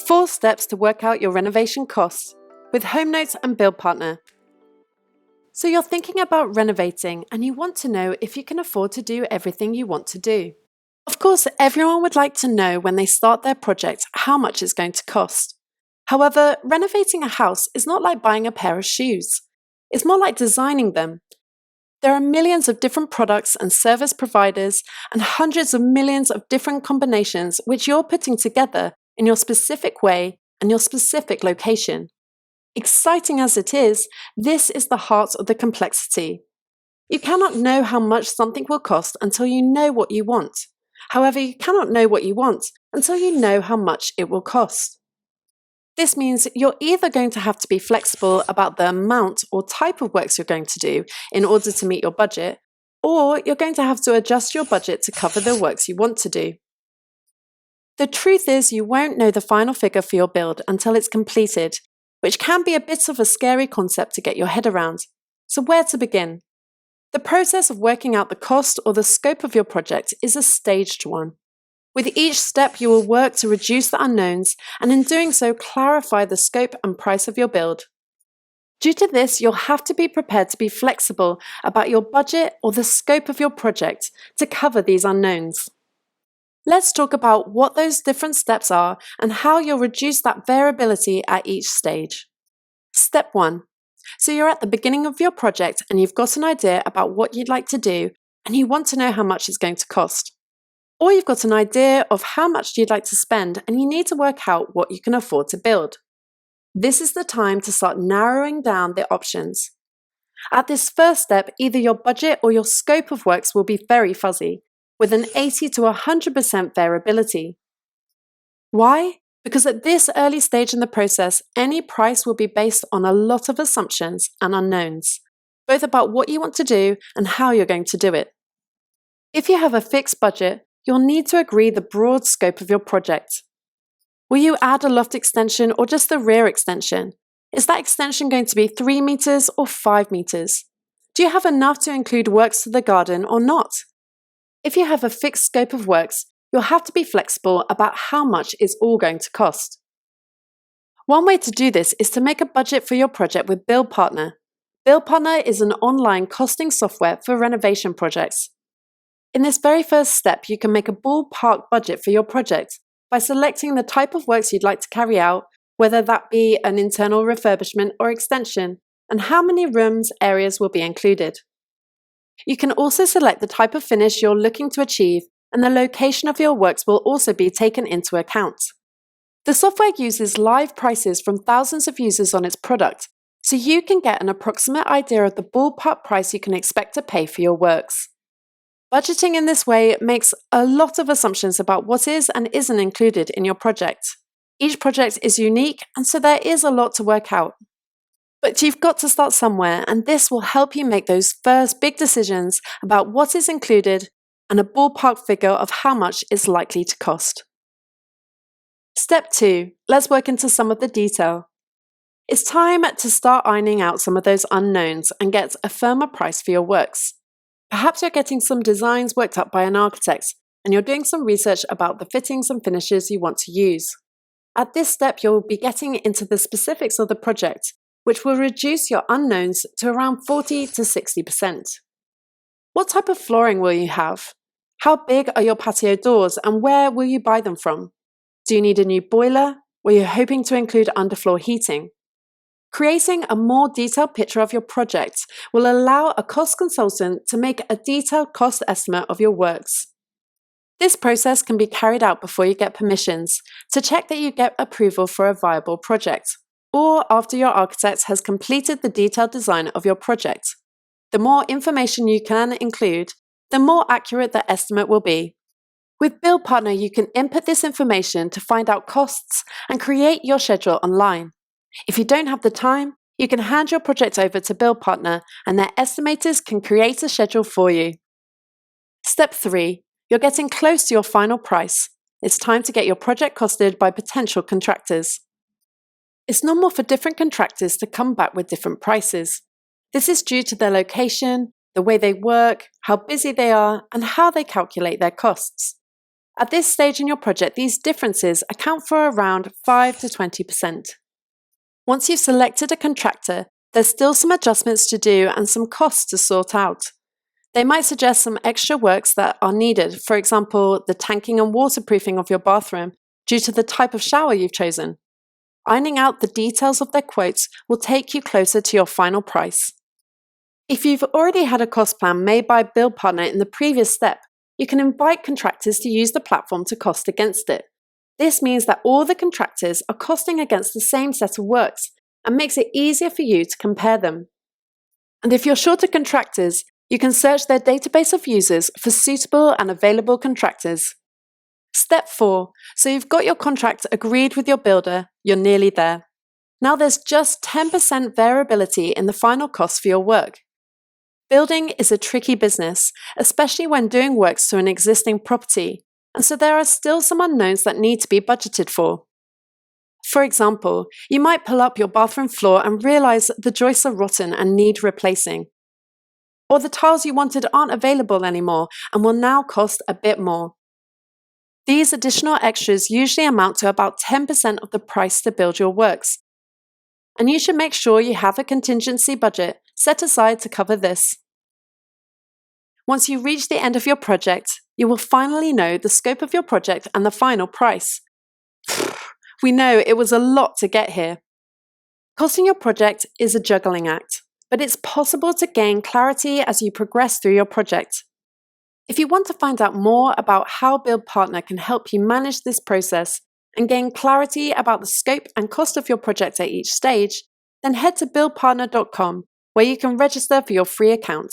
4 steps to work out your renovation costs with HomeNotes and BuildPartner. So you're thinking about renovating and you want to know if you can afford to do everything you want to do. Of course, everyone would like to know when they start their project how much it's going to cost. However, renovating a house is not like buying a pair of shoes. It's more like designing them. There are millions of different products and service providers and hundreds of millions of different combinations which you're putting together in your specific way and your specific location. Exciting as it is, this is the heart of the complexity. You cannot know how much something will cost until you know what you want. However, you cannot know what you want until you know how much it will cost. This means you're either going to have to be flexible about the amount or type of works you're going to do in order to meet your budget, or you're going to have to adjust your budget to cover the works you want to do. The truth is you won't know the final figure for your build until it's completed, which can be a bit of a scary concept to get your head around. So where to begin? The process of working out the cost or the scope of your project is a staged one. With each step, you will work to reduce the unknowns and in doing so clarify the scope and price of your build. Due to this, you'll have to be prepared to be flexible about your budget or the scope of your project to cover these unknowns. Let's talk about what those different steps are and how you'll reduce that variability at each stage. Step 1. So you're at the beginning of your project and you've got an idea about what you'd like to do and you want to know how much it's going to cost. Or you've got an idea of how much you'd like to spend and you need to work out what you can afford to build. This is the time to start narrowing down the options. At this first step, either your budget or your scope of works will be very fuzzy, with an 80 to 100% variability. Why? Because at this early stage in the process, any price will be based on a lot of assumptions and unknowns, both about what you want to do and how you're going to do it. If you have a fixed budget, you'll need to agree the broad scope of your project. Will you add a loft extension or just the rear extension? Is that extension going to be 3 meters or 5 meters? Do you have enough to include works to the garden or not? If you have a fixed scope of works, you'll have to be flexible about how much it's all going to cost. One way to do this is to make a budget for your project with BuildPartner. BuildPartner is an online costing software for renovation projects. In this very first step, you can make a ballpark budget for your project by selecting the type of works you'd like to carry out, whether that be an internal refurbishment or extension, and how many rooms, areas will be included. You can also select the type of finish you're looking to achieve, and the location of your works will also be taken into account. The software uses live prices from thousands of users on its product, so you can get an approximate idea of the ballpark price you can expect to pay for your works. Budgeting in this way makes a lot of assumptions about what is and isn't included in your project. Each project is unique, and so there is a lot to work out. But you've got to start somewhere, and this will help you make those first big decisions about what is included and a ballpark figure of how much it's likely to cost. Step 2. Let's work into some of the detail. It's time to start ironing out some of those unknowns and get a firmer price for your works. Perhaps you're getting some designs worked up by an architect and you're doing some research about the fittings and finishes you want to use. At this step, you'll be getting into the specifics of the project, which will reduce your unknowns to around 40 to 60%. What type of flooring will you have? How big are your patio doors and where will you buy them from? Do you need a new boiler? Or are you hoping to include underfloor heating? Creating a more detailed picture of your project will allow a cost consultant to make a detailed cost estimate of your works. This process can be carried out before you get permissions to check that you get approval for a viable project, or after your architect has completed the detailed design of your project. The more information you can include, the more accurate the estimate will be. With BuildPartner, you can input this information to find out costs and create your schedule online. If you don't have the time, you can hand your project over to BuildPartner and their estimators can create a schedule for you. Step 3. You're getting close to your final price. It's time to get your project costed by potential contractors. It's normal for different contractors to come back with different prices. This is due to their location, the way they work, how busy they are, and how they calculate their costs. At this stage in your project, these differences account for around 5 to 20%. Once you've selected a contractor, there's still some adjustments to do and some costs to sort out. They might suggest some extra works that are needed, for example, the tanking and waterproofing of your bathroom due to the type of shower you've chosen. Ironing out the details of their quotes will take you closer to your final price. If you've already had a cost plan made by BuildPartner in the previous step, you can invite contractors to use the platform to cost against it. This means that all the contractors are costing against the same set of works and makes it easier for you to compare them. And if you're short of contractors, you can search their database of users for suitable and available contractors. Step 4. So you've got your contract agreed with your builder, you're nearly there. Now there's just 10% variability in the final cost for your work. Building is a tricky business, especially when doing works to an existing property, and so there are still some unknowns that need to be budgeted for. For example, you might pull up your bathroom floor and realize the joists are rotten and need replacing. Or the tiles you wanted aren't available anymore and will now cost a bit more. These additional extras usually amount to about 10% of the price to build your works. And you should make sure you have a contingency budget set aside to cover this. Once you reach the end of your project, you will finally know the scope of your project and the final price. We know it was a lot to get here. Costing your project is a juggling act, but it's possible to gain clarity as you progress through your project. If you want to find out more about how BuildPartner can help you manage this process and gain clarity about the scope and cost of your project at each stage, then head to buildpartner.com, where you can register for your free account.